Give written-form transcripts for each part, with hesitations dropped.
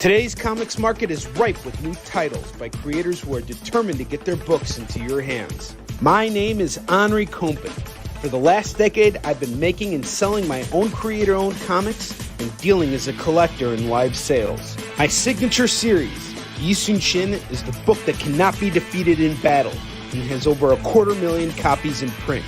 Today's comics market is ripe with new titles by creators who are determined to get their books into your hands. My name is Onrie. For the last decade, I've been making and selling my own creator-owned comics and dealing as a collector in live sales. My signature series, Yisun Shin, is the book that cannot be defeated in battle and has over 250,000 copies in print.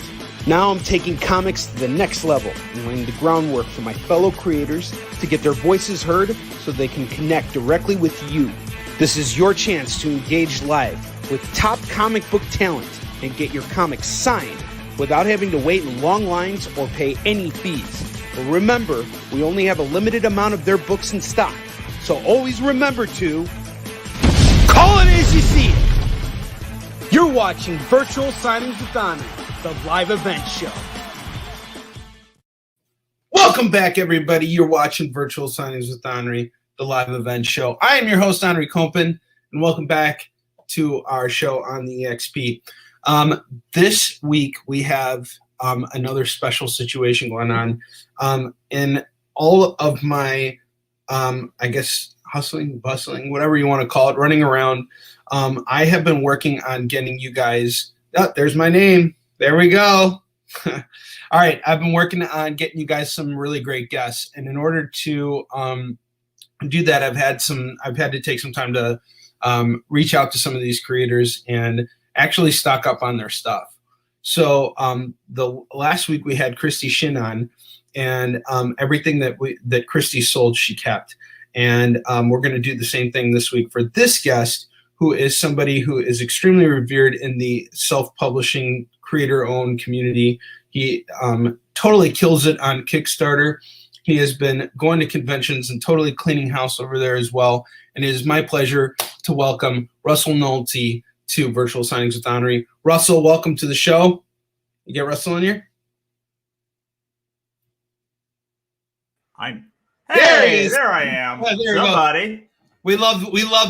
Now I'm taking comics to the next level and laying the groundwork for my fellow creators to get their voices heard so they can connect directly with you. This is your chance to engage live with top comic book talent and get your comics signed without having to wait in long lines or pay any fees. But remember, we only have a limited amount of their books in stock, so always remember to call it as you see it. You're watching Virtual Signings with Onrie, the live event show. Welcome back, everybody. You're watching Virtual Signings with Onrie, the live event show. I am your host, Onrie Kompen, and welcome back to our show on the EXP. This week we have another special situation going on. In all of my, I guess, hustling, bustling, whatever you want to call it, running around, I have been working on getting you guys. Oh, there's my name. There we go. All right, I've been working on getting you guys some really great guests, and in order to do that, I've had to take some time to reach out to some of these creators and actually stock up on their stuff. So the last week we had Christy Shin on, and everything that Christy sold, she kept. And we're going to do the same thing this week for this guest, who is somebody who is extremely revered in the self-publishing creator-owned community. He totally kills it on Kickstarter. He has been going to conventions and totally cleaning house over there as well. And it is my pleasure to welcome Russel Nohelty to Virtual Signings with Onrie. Russell, welcome to the show. You get Russell in here? There I am. Oh, there Somebody. We love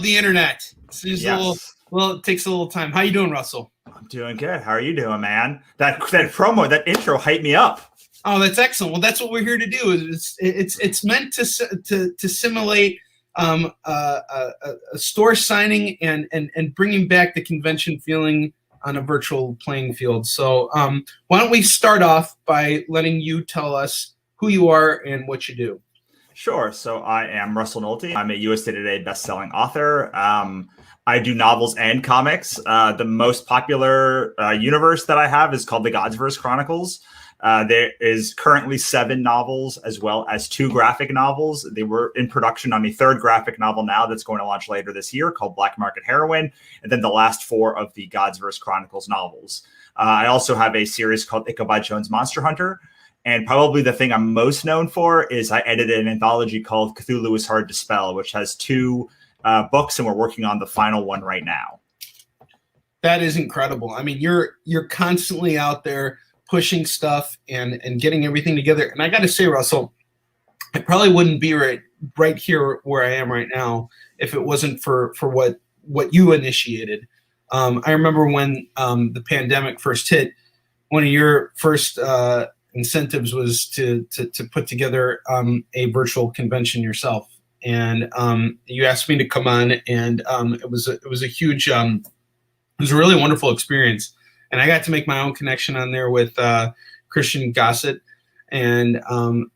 the internet. It's Yes. it takes a little time. How you doing, Russell? I'm doing good. How are you doing, man? That promo, that intro hyped me up. Oh, that's excellent. Well, that's what we're here to do. It's meant to simulate a store signing and bringing back the convention feeling on a virtual playing field. So why don't we start off by letting you tell us who you are and what you do? Sure. So I am Russel Nohelty. I'm a USA Today best-selling author. I do novels and comics. The most popular universe that I have is called the Godsverse Chronicles. There is currently 7 novels as well as 2 graphic novels. They were in production on a 3rd graphic novel now that's going to launch later this year called Black Market Heroine, and then the last 4 of the Godsverse Chronicles novels. I also have a series called Ichabod Jones Monster Hunter, and probably the thing I'm most known for is I edited an anthology called Cthulhu is Hard to Spell, which has 2 books, and we're working on the final one right now. That is incredible. I mean, you're constantly out there pushing stuff and getting everything together. And I got to say, Russell, I probably wouldn't be right here where I am right now if it wasn't for what you initiated. I remember when the pandemic first hit, one of your first incentives was to put together a virtual convention yourself. And you asked me to come on, and it was a huge, it was a really wonderful experience. And I got to make my own connection on there with Christian Gossett, and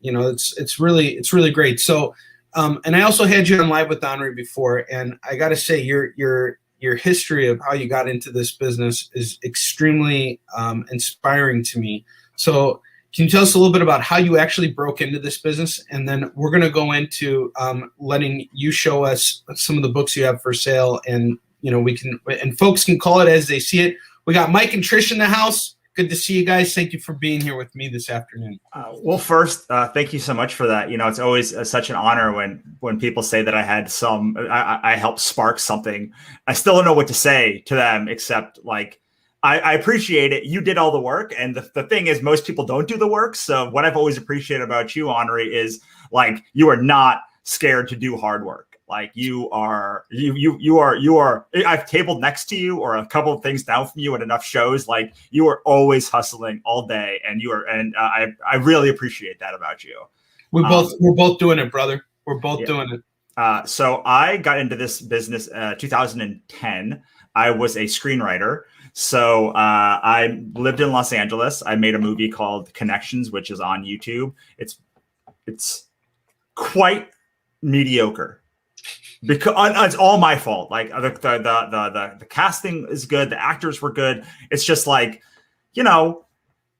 it's really great. So, and I also had you on Live with Onrie before, and I got to say your history of how you got into this business is extremely inspiring to me. So, can you tell us a little bit about how you actually broke into this business, and then we're going to go into letting you show us some of the books you have for sale, and folks can call it as they see it. We got Mike and Trish in the house. Good to see you guys. Thank you for being here with me this afternoon. Well, first, thank you so much for that. It's always such an honor when people say that I had I helped spark something. I still don't know what to say to them, except I appreciate it. You did all the work. And the thing is, most people don't do the work. So what I've always appreciated about you, Onrie, is you are not scared to do hard work. You are, I've tabled next to you or a couple of things down from you at enough shows. You are always hustling all day, and I really appreciate that about you. We're both doing it, brother. We're both doing it. So I got into this business 2010. I was a screenwriter. So I lived in Los Angeles. I made a movie called Connections, which is on YouTube. It's quite mediocre because it's all my fault. Like the casting is good, the actors were good. It's just like,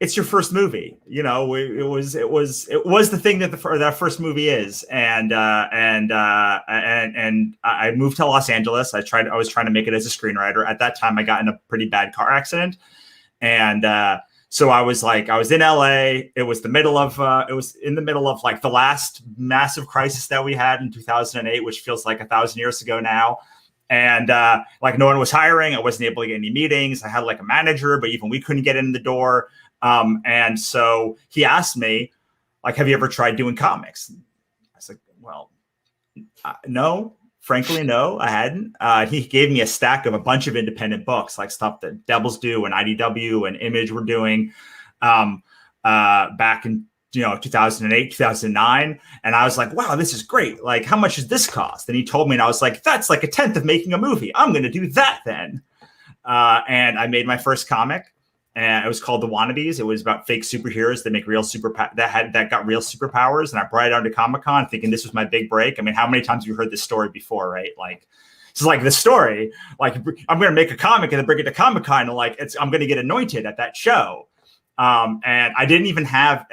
it's your first movie. It was the thing that that first movie is, and I moved to Los Angeles. I was trying to make it as a screenwriter. At that time, I got in a pretty bad car accident, and so I was in LA. It was in the middle of like the last massive crisis that we had in 2008, which feels like 1,000 years ago now. And like no one was hiring. I wasn't able to get any meetings. I had like a manager, but even we couldn't get in the door. And so he asked me, like, have you ever tried doing comics? I was like, well, no. Frankly, no, I hadn't. He gave me a stack of a bunch of independent books, like stuff that Devils Do and IDW and Image were doing back in 2008, 2009. And I was like, wow, this is great. Like, how much does this cost? And he told me, and I was like, that's like 1/10 of making a movie. I'm going to do that then. And I made my first comic. And it was called The Wannabes. It was about fake superheroes that make real that got real superpowers. And I brought it out to Comic-Con thinking this was my big break. I mean, how many times have you heard this story before, right? Like, it's like this story, like I'm going to make a comic and then bring it to Comic-Con and like I'm going to get anointed at that show. And I didn't even have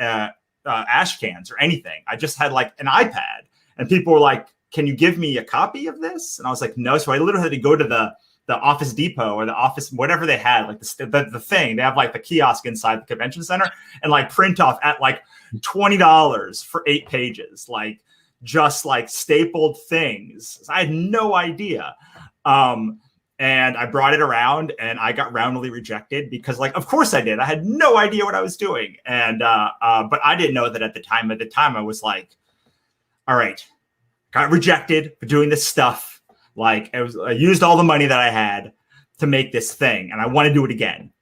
ash cans or anything. I just had like an iPad, and people were like, "Can you give me a copy of this?" And I was like, "No." So I literally had to go to the Office Depot or the office, whatever they had, like the thing. They have like the kiosk inside the convention center, and like print off at like $20 for 8 pages, like just like stapled things. I had no idea. And I brought it around, and I got roundly rejected because, like, of course I did. I had no idea what I was doing, and but I didn't know that at the time. At the time, I was like, "All right, got rejected for doing this stuff." Like I used all the money that I had to make this thing, and I want to do it again.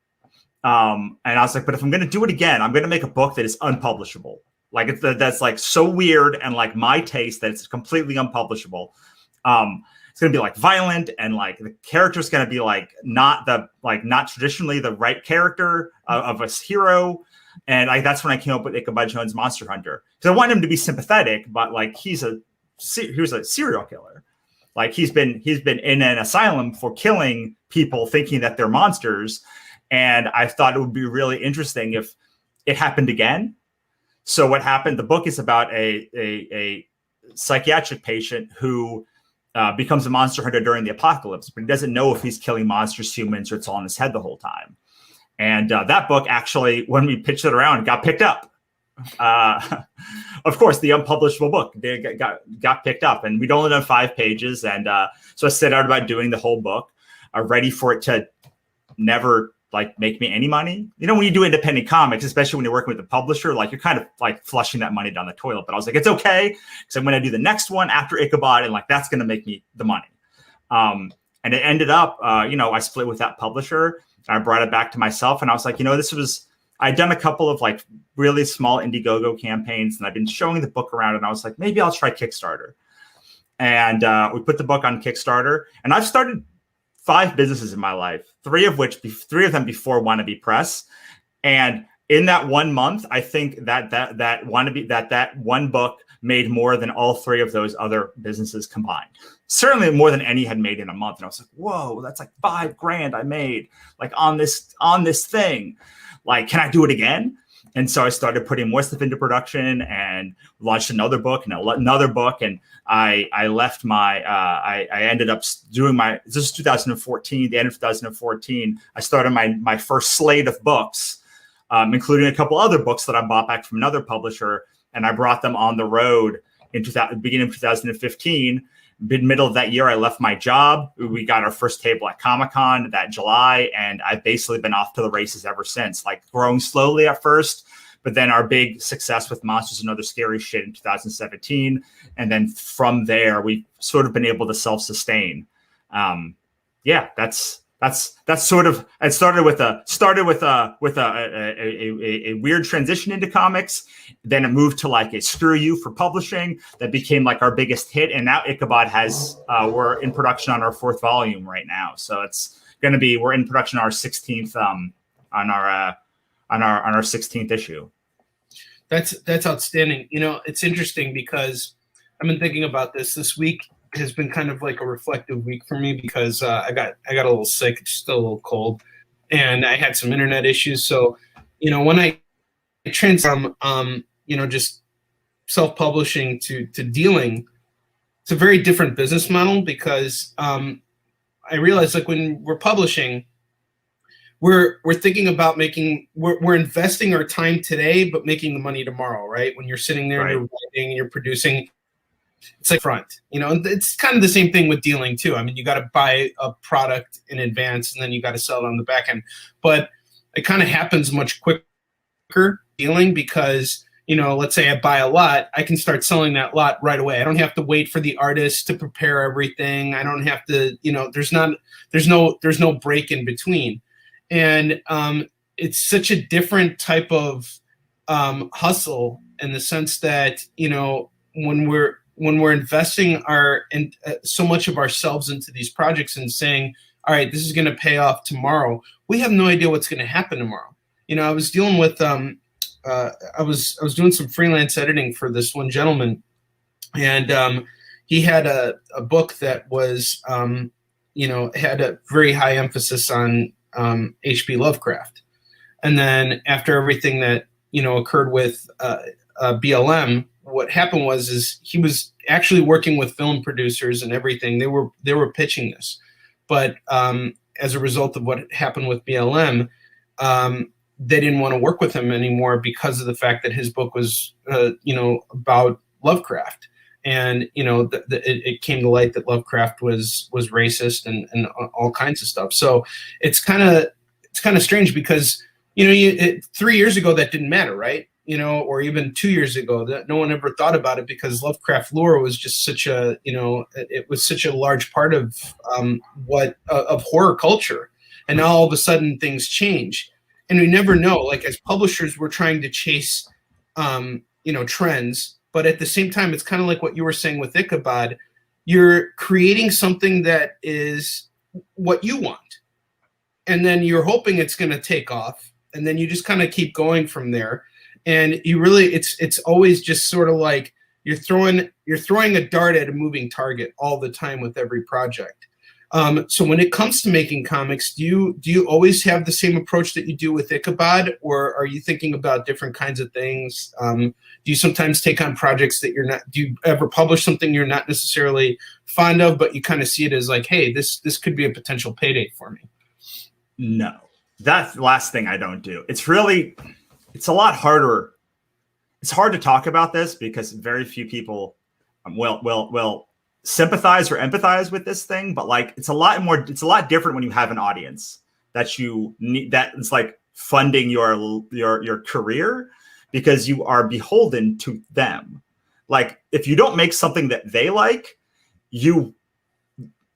And I was like, but if I'm going to do it again, I'm going to make a book that is unpublishable. Like that's like so weird and like my taste that it's completely unpublishable. It's going to be like violent, and like the character is going to be like not traditionally the right character of a hero. And like that's when I came up with Ichabod Jones' Monster Hunter, because I want him to be sympathetic, but like he was a serial killer. Like he's been in an asylum for killing people thinking that they're monsters. And I thought it would be really interesting if it happened again. So what happened, the book is about a psychiatric patient who becomes a monster hunter during the apocalypse, but he doesn't know if he's killing monsters, humans, or it's all in his head the whole time. And that book actually, when we pitched it around, got picked up. Of course, the unpublishable book got picked up, and we'd only done 5 pages. And so I set out about doing the whole book, ready for it to never like make me any money. When you do independent comics, especially when you're working with a publisher, like you're kind of like flushing that money down the toilet. But I was like, it's okay, because I'm going to do the next one after Ichabod, and like that's going to make me the money. And it ended up, I split with that publisher, and I brought it back to myself, and I was like, I'd done a couple of like really small Indiegogo campaigns, and I've been showing the book around, and I was like, maybe I'll try Kickstarter. And we put the book on Kickstarter, and I've started 5 businesses in my life, 3 of them before Wannabe Press. And in that 1 month, I think that one book made more than all 3 of those other businesses combined. Certainly more than any had made in a month. And I was like, whoa, that's like $5,000 I made like on this thing. Like, can I do it again? And so I started putting more stuff into production and launched another book and another book. And I left I ended up doing this is 2014, the end of 2014. I started my first slate of books, including a couple other books that I bought back from another publisher. And I brought them on the road in beginning of 2015. Middle of that year, I left my job. We got our first table at Comic-Con that July, and I've basically been off to the races ever since, like growing slowly at first, but then our big success with Monsters and Other Scary Shit in 2017. And then from there, we've sort of been able to self-sustain. That's that's sort of, it started with a weird transition into comics. Then it moved to like a screw you for publishing that became like our biggest hit. And now Ichabod we're in production on our 4th volume right now. So it's going to be, we're in production on our 16th, on our 16th issue. That's outstanding. You know, it's interesting because I've been thinking about this week has been kind of like a reflective week for me because I got a little sick, still a little cold, and I had some internet issues. So, you know, when I transform, you know, just self-publishing to dealing, it's a very different business model because I realized like when we're publishing, we're thinking about we're investing our time today, but making the money tomorrow, right? When you're sitting there and you're writing and you're producing. It's like front, you know, it's kind of the same thing with dealing too. I mean, you got to buy a product in advance and then you got to sell it on the back end, but it kind of happens much quicker dealing because, you know, let's say I buy a lot, I can start selling that lot right away. I don't have to wait for the artist to prepare everything. I don't have to, you know, there's no break in between. And it's such a different type of hustle in the sense that, you know, when we're investing so much of ourselves into these projects and saying, all right, this is going to pay off tomorrow, we have no idea what's going to happen tomorrow. You know, I was dealing with, I was doing some freelance editing for this one gentleman, and he had a book that was, you know, had a very high emphasis on H.P. Lovecraft. And then after everything that, you know, occurred with BLM, what happened was he was actually working with film producers and everything. They were pitching this, but as a result of what happened with BLM, they didn't want to work with him anymore because of the fact that his book was, you know, about Lovecraft, and you know, it came to light that Lovecraft was racist and all kinds of stuff. So it's kind of strange because, you know, 3 years ago that didn't matter, right? You know, or even 2 years ago, that no one ever thought about it because Lovecraft lore was just such a, you know, it was such a large part of of horror culture. And now all of a sudden things change, and we never know. Like as publishers, we're trying to chase, you know, trends, but at the same time, it's kind of like what you were saying with Ichabod. You're creating something that is what you want, and then you're hoping it's going to take off, and then you just kind of keep going from there. And you really, it's always just sort of like you're throwing a dart at a moving target all the time with every project. So when it comes to making comics, do you always have the same approach that you do with Ichabod, or are you thinking about different kinds of things? Do you sometimes take on projects that you're not? Do you ever publish something you're not necessarily fond of, but you kind of see it as like, hey, this could be a potential payday for me? No, that's the last thing I don't do. It's a lot harder. It's hard to talk about this because very few people will sympathize or empathize with this thing. But like, it's a lot different when you have an audience that you need, that is like funding your career, because you are beholden to them. Like if you don't make something that they like,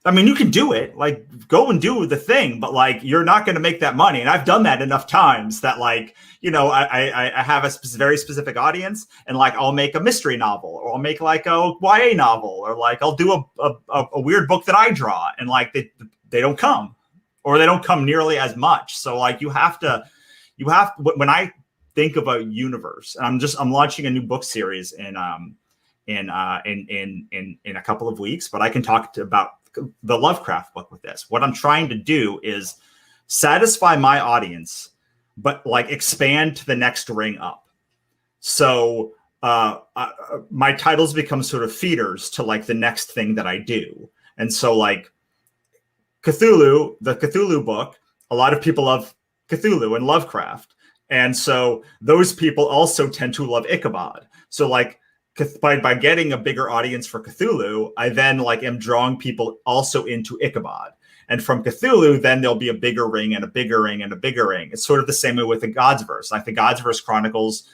I mean, you can do it, like go and do the thing, but like, you're not going to make that money. And I've done that enough times that like, you know, I have a very specific audience, and like, I'll make a mystery novel, or I'll make like a YA novel, or like, I'll do a weird book that I draw, and like, they don't come, or they don't come nearly as much. So like, you have to, when I think of a universe, and I'm launching a new book series in a couple of weeks, but I can talk about the Lovecraft book with this. What I'm trying to do is satisfy my audience, but like expand to the next ring up. So my titles become sort of feeders to like the next thing that I do. And so like Cthulhu, the Cthulhu book, a lot of people love Cthulhu and Lovecraft. And so those people also tend to love Ichabod. So like, by getting a bigger audience for Cthulhu, I then like am drawing people also into Ichabod. And from Cthulhu, then there'll be a bigger ring and a bigger ring and a bigger ring. It's sort of the same way with the Godsverse. Like the Godsverse Chronicles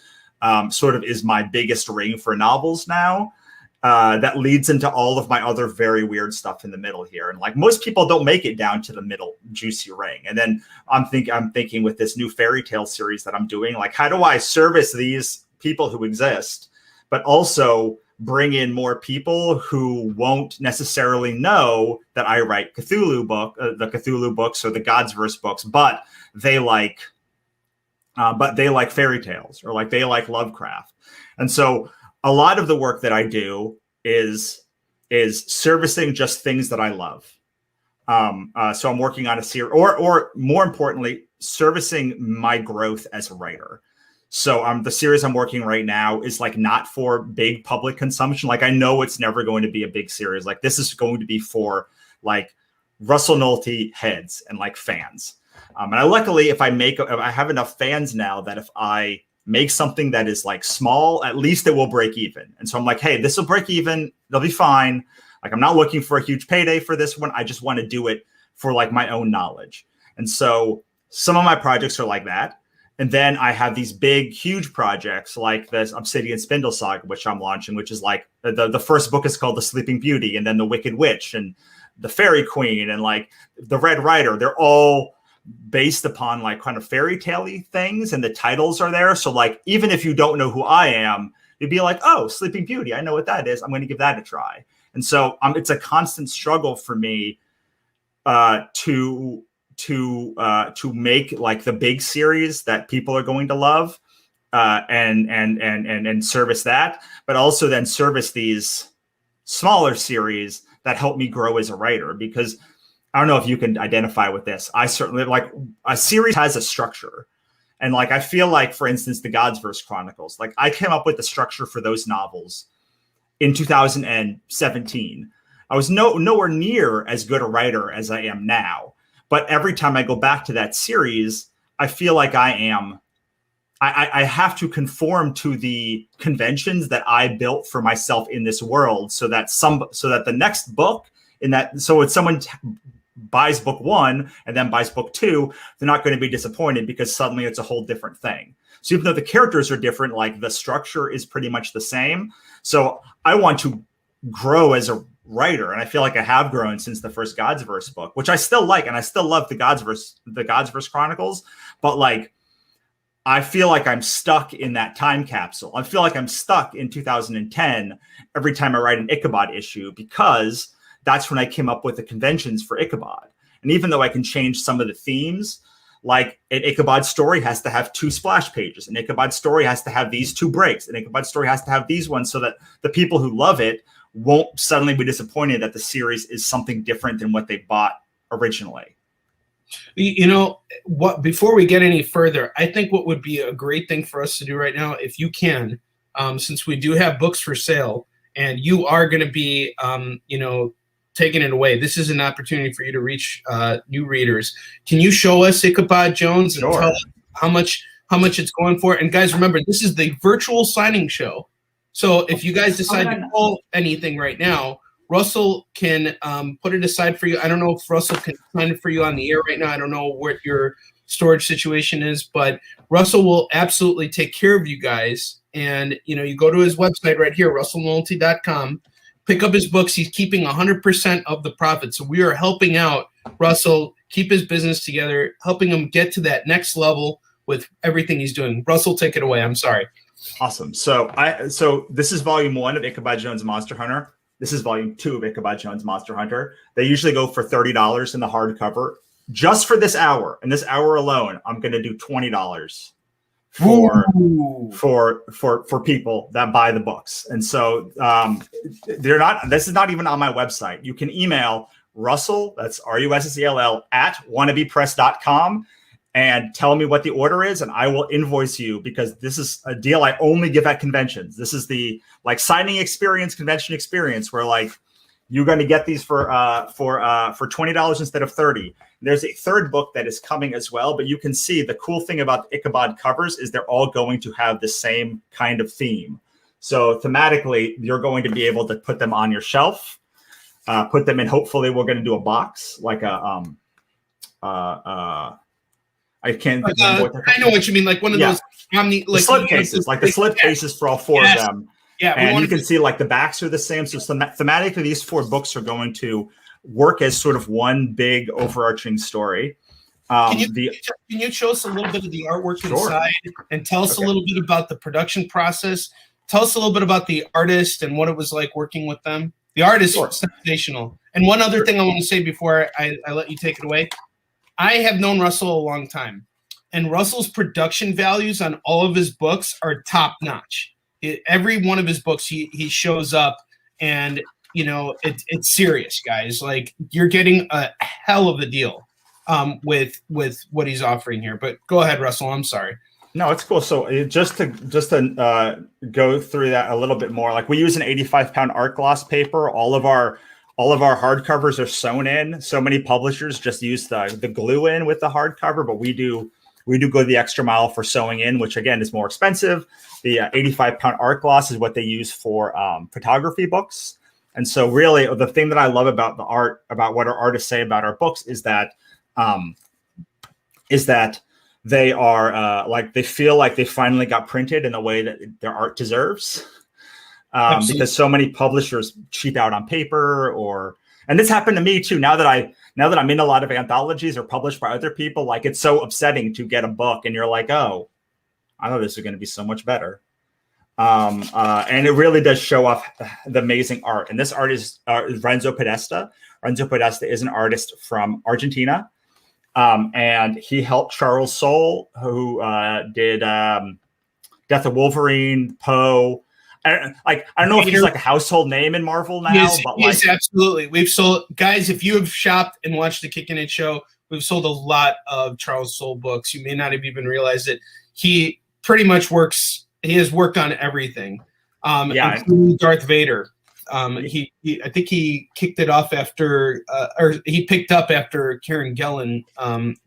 sort of is my biggest ring for novels now. that leads into all of my other very weird stuff in the middle here. And like most people don't make it down to the middle juicy ring. And then I'm thinking with this new fairy tale series that I'm doing, like, how do I service these people who exist, but also bring in more people who won't necessarily know that I write the Cthulhu books or the Godsverse books, but they like fairy tales, or like they like Lovecraft. And so a lot of the work that I do is servicing just things that I love. So I'm working on a series, or more importantly, servicing my growth as a writer. So the series I'm working right now is like not for big public consumption. Like I know it's never going to be a big series. Like this is going to be for like Russel Nohelty heads and like fans. And luckily, if I have enough fans now that if I make something that is like small, at least it will break even. And so I'm like, hey, this will break even. They'll be fine. Like I'm not looking for a huge payday for this one. I just want to do it for like my own knowledge. And so some of my projects are like that. And then I have these big, huge projects like this Obsidian Spindle Saga, which I'm launching, which is like the first book is called The Sleeping Beauty, and then The Wicked Witch and The Fairy Queen and like The Red Rider. They're all based upon like kind of fairy tale-y things, and the titles are there. So like, even if you don't know who I am, you'd be like, oh, Sleeping Beauty, I know what that is. I'm going to give that a try. And so it's a constant struggle for me to make like the big series that people are going to love, and service that, but also then service these smaller series that help me grow as a writer. Because I don't know if you can identify with this. I certainly like a series has a structure. And like, I feel like, for instance, the Godsverse Chronicles, like I came up with the structure for those novels in 2017. I was nowhere near as good a writer as I am now. But every time I go back to that series, I feel like I have to conform to the conventions that I built for myself in this world, so that the next book in that, so if someone buys book 1 and then buys book 2, they're not going to be disappointed because suddenly it's a whole different thing. So even though the characters are different, like the structure is pretty much the same. So I want to grow as a writer, and I feel like I have grown since the first Godsverse book, which I still like, and I still love the Godsverse Chronicles, but like I feel like I'm stuck in that time capsule. I feel like I'm stuck in 2010 every time I write an Ichabod issue, because that's when I came up with the conventions for Ichabod. And even though I can change some of the themes, like an Ichabod story has to have 2 splash pages, an Ichabod story has to have these 2 breaks, an Ichabod story has to have these ones, so that the people who love it won't suddenly be disappointed that the series is something different than what they bought originally. You know what, before we get any further, I think what would be a great thing for us to do right now, if you can, since we do have books for sale and you are going to be, taking it away, this is an opportunity for you to reach new readers. Can you show us Ichabod Jones and tell us how much it's going for? And guys, remember, this is the virtual signing show. So if you guys decide to pull anything right now, Russell can put it aside for you. I don't know if Russell can sign it for you on the air right now. I don't know what your storage situation is, but Russell will absolutely take care of you guys. And, you go to his website right here, RussellNohelty.com, pick up his books. He's keeping 100% of the profit. So we are helping out Russell keep his business together, helping him get to that next level with everything he's doing. Russell, take it away. I'm sorry. Awesome. So this is volume 1 of Ichabod Jones Monster Hunter. This is volume 2 of Ichabod Jones Monster Hunter. They usually go for $30 in the hardcover. Just for this hour, and this hour alone, I'm going to do $20 for people that buy the books. And so this is not even on my website. You can email Russell, that's RUSSELL, at wannabepress.com, and tell me what the order is, and I will invoice you, because this is a deal I only give at conventions. This is the like signing experience, convention experience, where like you're going to get these for $20 instead of $30. There's a third book that is coming as well, but you can see the cool thing about the Ichabod covers is they're all going to have the same kind of theme. So thematically, you're going to be able to put them on your shelf, put them in. Hopefully, we're going to do a box like a I can't remember what I know what you mean, like one of those the slip cases, like the slip cases for all 4 of them. Yeah, and you can see like the backs are the same. So thematically, these 4 books are going to work as sort of one big overarching story. Can you show us a little bit of the artwork inside and tell us a little bit about the production process? Tell us a little bit about the artist and what it was like working with them. The art is sensational. And one other thing I want to say before I let you take it away. I have known Russell a long time, and Russell's production values on all of his books are top notch. Every one of his books, he shows up, and it's serious, guys. Like, you're getting a hell of a deal with what he's offering here. But go ahead, Russell. I'm sorry. No, it's cool. So just to go through that a little bit more, like, we use an 85-pound art gloss paper. All of our hardcovers are sewn in. So many publishers just use the glue in with the hardcover, but we do go the extra mile for sewing in, which again is more expensive. The 85-pound art gloss is what they use for photography books. And so really the thing that I love about the art, about what our artists say about our books, is that they are they feel like they finally got printed in the way that their art deserves. Because so many publishers cheap out on paper, and this happened to me too. Now that I'm in a lot of anthologies or published by other people, like, it's so upsetting to get a book and you're like, oh, I thought this was going to be so much better. And it really does show off the amazing art. And this artist is Renzo Podesta. Renzo Podesta is an artist from Argentina. And he helped Charles Soule, who did Death of Wolverine, Poe. I don't know if he's like a household name in Marvel now, yes, absolutely. We've sold, guys, if you have shopped and watched the Kickin' It show, we've sold a lot of Charles Soule books. You may not have even realized it. He pretty much he has worked on everything, including Darth Vader. I think he kicked it off after, or he picked up after Kieran Gillen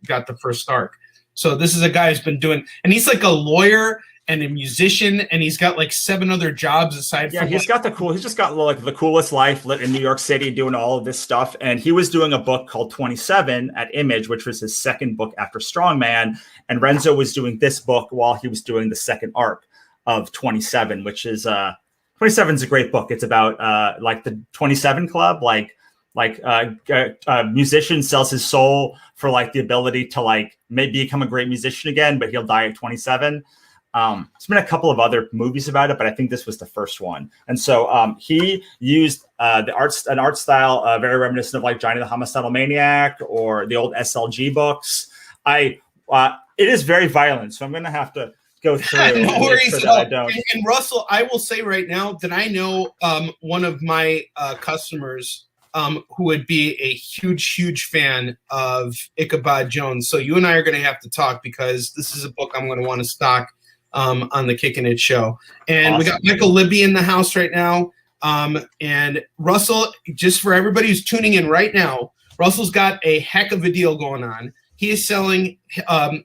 got the first arc. So this is a guy who's been doing, and he's like a lawyer and a musician, and he's got like 7 other jobs aside from. He's just got like the coolest life lit in New York City, doing all of this stuff. And he was doing a book called 27 at Image, which was his second book after Strongman. And Renzo was doing this book while he was doing the second arc of 27, which is 27 is a great book. It's about like the 27 Club, like a musician sells his soul for like the ability to like maybe become a great musician again, but he'll die at 27. There's been a couple of other movies about it, but I think this was the first one. And so he used an art style very reminiscent of like Johnny the Homicidal Maniac or the old SLG books. It is very violent, so I'm going to have to go through. No worries. And Russell, I will say right now that I know one of my customers who would be a huge fan of Ichabod Jones. So you and I are going to have to talk, because this is a book I'm going to want to stock on the Kickin' It show. And awesome. We got Michael Libby in the house right now. And Russell, just for everybody who's tuning in right now, Russell's got a heck of a deal going on. He is selling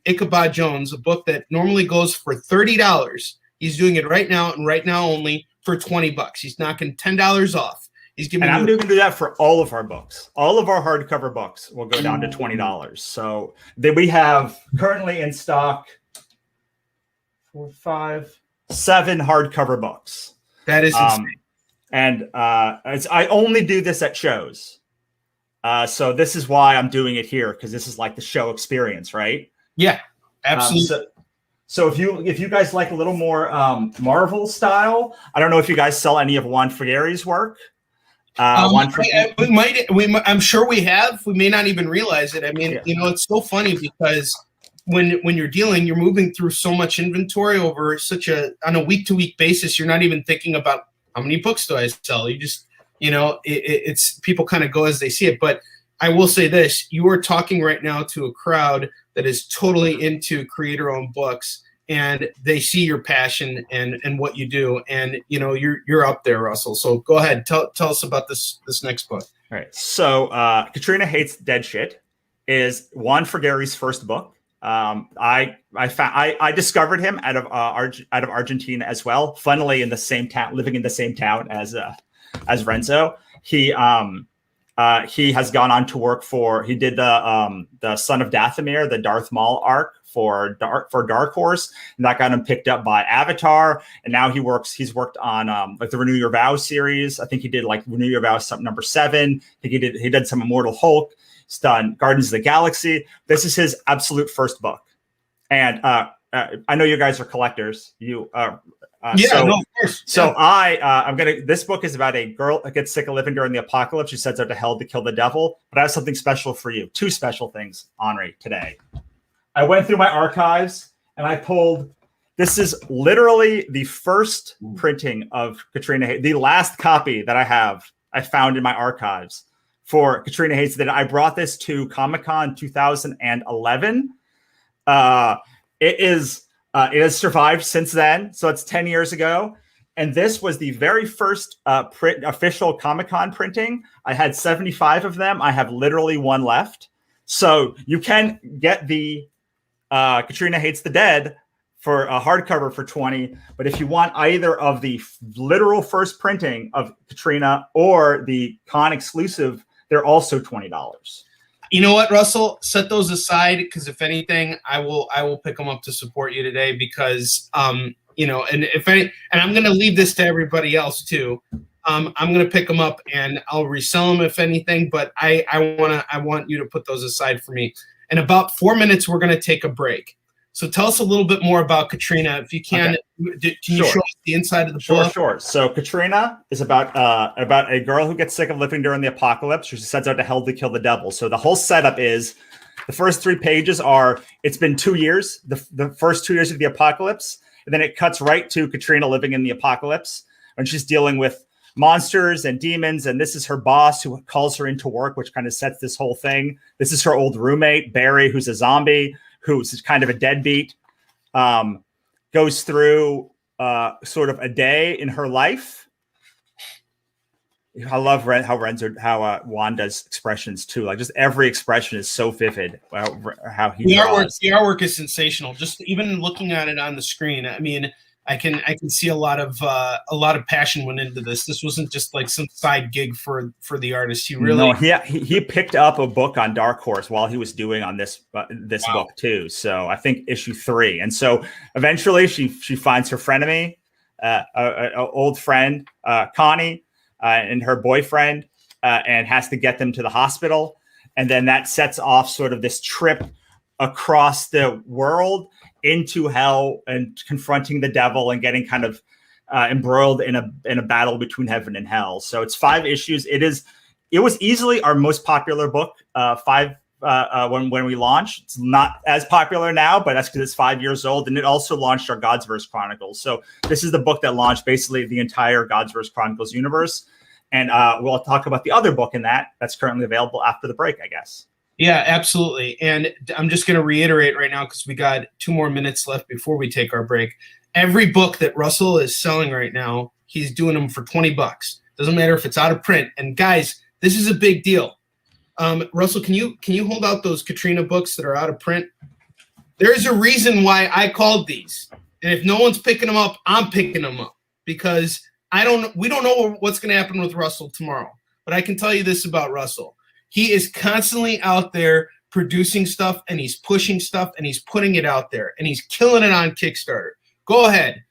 Ichabod Jones, a book that normally goes for $30. He's doing it right now, and right now only for $20. He's knocking $10 off. He's giving. And I'm going to do that for all of our books. All of our hardcover books will go down to $20. So we have currently in stock 4, 5, 7 hardcover books. That is insane. And I only do this at shows. So this is why I'm doing it here, because this is like the show experience, right? Yeah, absolutely. So if you guys like a little more Marvel style, I don't know if you guys sell any of Juan Frigeri's work. I'm sure we have. We may not even realize it. I mean, it's so funny because when you're moving through so much inventory over on a week-to-week basis, you're not even thinking about how many books do I sell. You just, it's people kind of go as they see it. But I will say this: you are talking right now to a crowd that is totally into creator-owned books, and they see your passion and what you do, and you're up there, Russell. So go ahead, tell us about this next book. All right. So Katrina Hates Dead Shit is Juan Frigeri's first book. I discovered him out of Argentina as well. Funnily, in the same town, living in the same town as Renzo. He He has gone on to work he did the Son of Dathomir, the Darth Maul arc for Dark Horse, and that got him picked up by Avatar. And now he's worked on like the Renew Your Vows series. I think he did like Renew Your Vows number 7. I think he did some Immortal Hulk. He's done Guardians of the Galaxy. This is his absolute first book. And I know you guys are collectors. No, of course. So this book is about a girl that gets sick of living during the apocalypse. She sets out to hell to kill the devil. But I have something special for you. 2 special things, Onrie, today. I went through my archives and I pulled, this is literally the first printing of Katrina Hates. The last copy that I found in my archives for Katrina Hates. That I brought this to Comic-Con 2011. It has survived since then. So it's 10 years ago. And this was the very first official Comic-Con printing. I had 75 of them. I have literally 1 left. So you can get the Katrina Hates the Dead for a hardcover for 20. But if you want either of the literal first printing of Katrina or the con exclusive, they're also $20. You know what, Russell? Set those aside, because if anything, I will pick them up to support you today, because and I'm going to leave this to everybody else too. I'm going to pick them up and I'll resell them if anything, but I want you to put those aside for me. In about 4 minutes, we're going to take a break. So tell us a little bit more about Katrina, if you can. Okay. Can you show us the inside of the book? Sure. So Katrina is about a girl who gets sick of living during the apocalypse. She sets out to hell to kill the devil. So the whole setup is, the first 3 pages are, it's been 2 years, the first 2 years of the apocalypse, and then it cuts right to Katrina living in the apocalypse, and she's dealing with monsters and demons, and this is her boss who calls her into work, which kind of sets this whole thing. This is her old roommate, Barry, who's a zombie, who's kind of a deadbeat, goes through sort of a day in her life. I love how Wanda's expressions too. Like, just every expression is so vivid. How he the artwork is sensational. Just even looking at it on the screen, I mean, I can see a lot of passion went into this. This wasn't just like some side gig for the artist. He picked up a book on Dark Horse while he was doing on this book too. So I think issue 3, and so eventually she finds her frenemy, an old friend, Connie, and her boyfriend, and has to get them to the hospital, and then that sets off sort of this trip across the world into hell and confronting the devil and getting kind of embroiled in a battle between heaven and hell. So it's 5 issues. It was easily our most popular book when we launched. It's not as popular now, but that's because it's 5 years old, and it also launched our Godsverse Chronicles. So this is the book that launched basically the entire Godsverse Chronicles universe, and we'll talk about the other book in that's currently available after the break, I guess. Yeah, absolutely. And I'm just going to reiterate right now, because we got 2 more minutes left before we take our break. Every book that Russell is selling right now, he's doing them for $20. Doesn't matter if it's out of print. And guys, this is a big deal. Russell, can you hold out those Katrina books that are out of print? There's a reason why I called these. And if no one's picking them up, I'm picking them up, because we don't know what's going to happen with Russell tomorrow. But I can tell you this about Russell. He is constantly out there producing stuff, and he's pushing stuff, and he's putting it out there, and he's killing it on Kickstarter. Go ahead.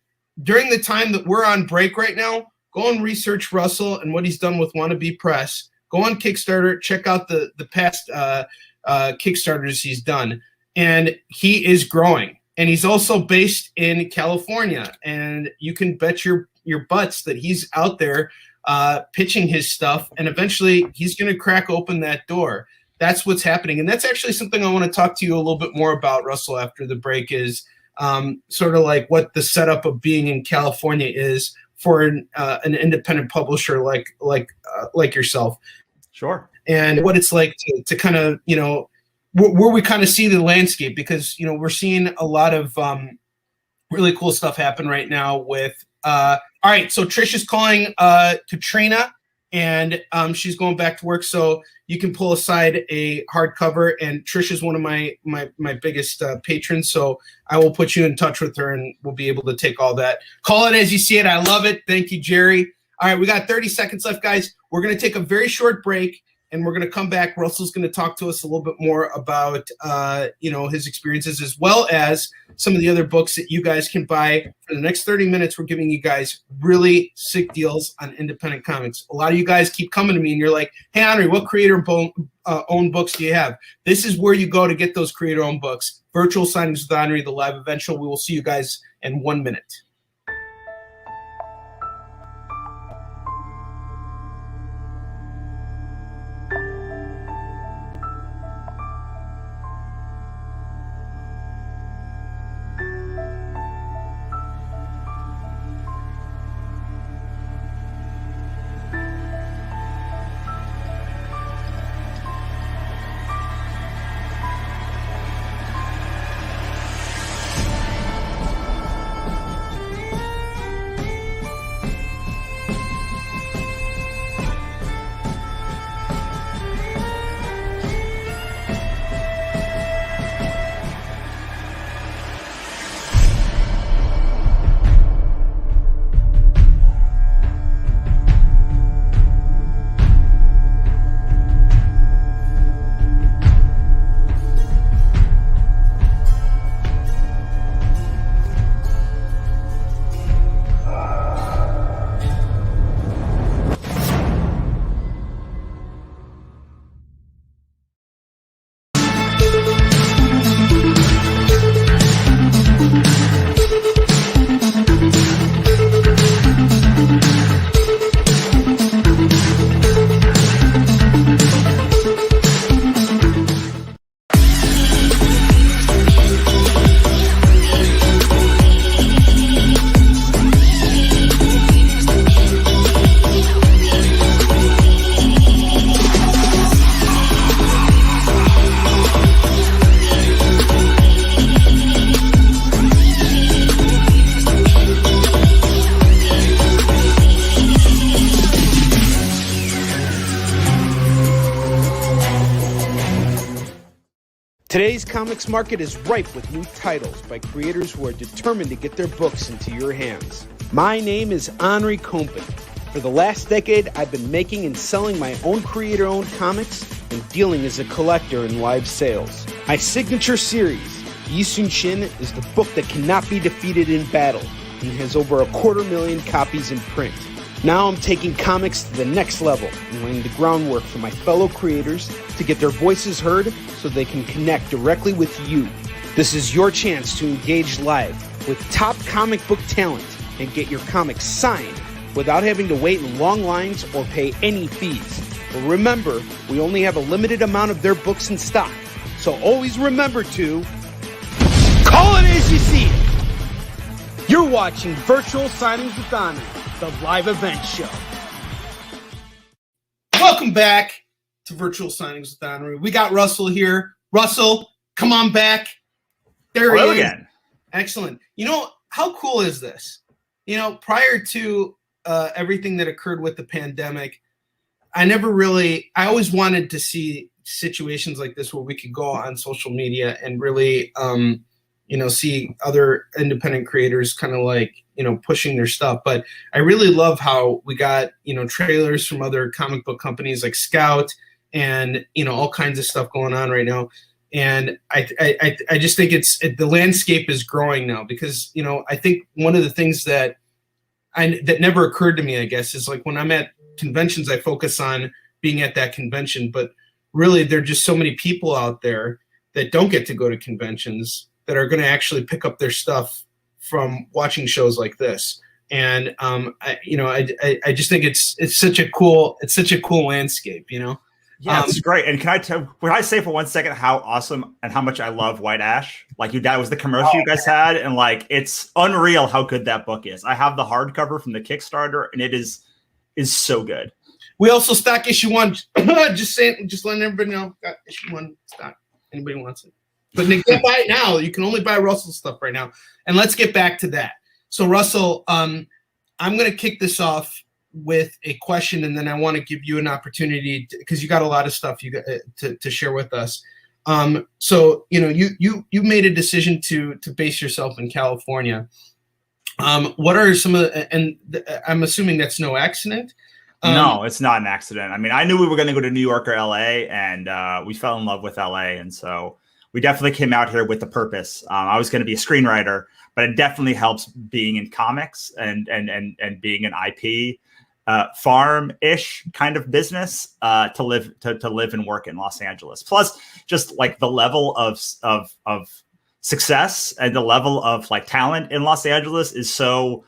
During the time that we're on break right now, go and research Russell and what he's done with Wannabe Press. Go on Kickstarter, check out the past Kickstarters he's done, and he is growing. And he's also based in California, and you can bet your butts that he's out there pitching his stuff, and eventually he's going to crack open that door. That's what's happening. And that's actually something I want to talk to you a little bit more about, Russell, after the break, is sort of like what the setup of being in California is for an independent publisher like yourself. Sure. And what it's like to kind of, where we kind of see the landscape, because, we're seeing a lot of really cool stuff happen right now with all right, so Trish is calling Katrina, and she's going back to work, so you can pull aside a hardcover, and Trish is one of my biggest patrons, so I will put you in touch with her, and we'll be able to take all that. Call it as you see it. I love it. Thank you, Jerry. All right, we got 30 seconds left, guys. We're going to take a very short break, and we're going to come back. Russell's going to talk to us a little bit more about, his experiences, as well as some of the other books that you guys can buy. For the next 30 minutes, we're giving you guys really sick deals on independent comics. A lot of you guys keep coming to me, and you're like, hey, Onrie, what creator-owned books do you have? This is where you go to get those creator-owned books. Virtual Signings with Onrie, the live event show. We will see you guys in 1 minute. Today's comics market is ripe with new titles by creators who are determined to get their books into your hands. My name is Onrie Compen. For the last decade, I've been making and selling my own creator-owned comics and dealing as a collector in live sales. My signature series, Yi Sun Shin, is the book that cannot be defeated in battle and has over 250,000 copies in print. Now I'm taking comics to the next level and laying the groundwork for my fellow creators to get their voices heard so they can connect directly with you. This is your chance to engage live with top comic book talent and get your comics signed without having to wait in long lines or pay any fees. But remember, we only have a limited amount of their books in stock, so always remember to call it as you see it. You're watching Virtual Signings with Onrie, the live event show. Welcome back to Virtual Signings with Onrie. We got Russell here. Russell, come on back. There he is. Again. Excellent. How cool is this? Prior to everything that occurred with the pandemic, I always wanted to see situations like this where we could go on social media and really, see other independent creators kind of like, pushing their stuff. But I really love how we got, trailers from other comic book companies like Scout and, all kinds of stuff going on right now. And I just think the landscape is growing now because, I think one of the things that never occurred to me, I guess, is like when I'm at conventions, I focus on being at that convention, but really there are just so many people out there that don't get to go to conventions that are going to actually pick up their stuff from watching shows like this. And I just think it's such a cool landscape, Yeah, it's great. And can I say for 1 second how awesome and how much I love White Ash? Like that was the commercial you guys had, and like it's unreal how good that book is. I have the hardcover from the Kickstarter, and it is so good. We also stock issue 1. just letting everybody know, got issue 1 stock. Anybody wants it. But you can't buy it now. You can only buy Russell's stuff right now. And let's get back to that. So Russell, I'm going to kick this off with a question, and then I want to give you an opportunity because you got a lot of stuff you got to share with us. So you made a decision to base yourself in California. What are some of and I'm assuming that's no accident. No, it's not an accident. I mean, I knew we were going to go to New York or LA, and we fell in love with LA. And so we definitely came out here with a purpose. I was going to be a screenwriter, but it definitely helps being in comics and being an IP farm-ish kind of business to live and work in Los Angeles. Plus, just like the level of success and the level of like talent in Los Angeles is so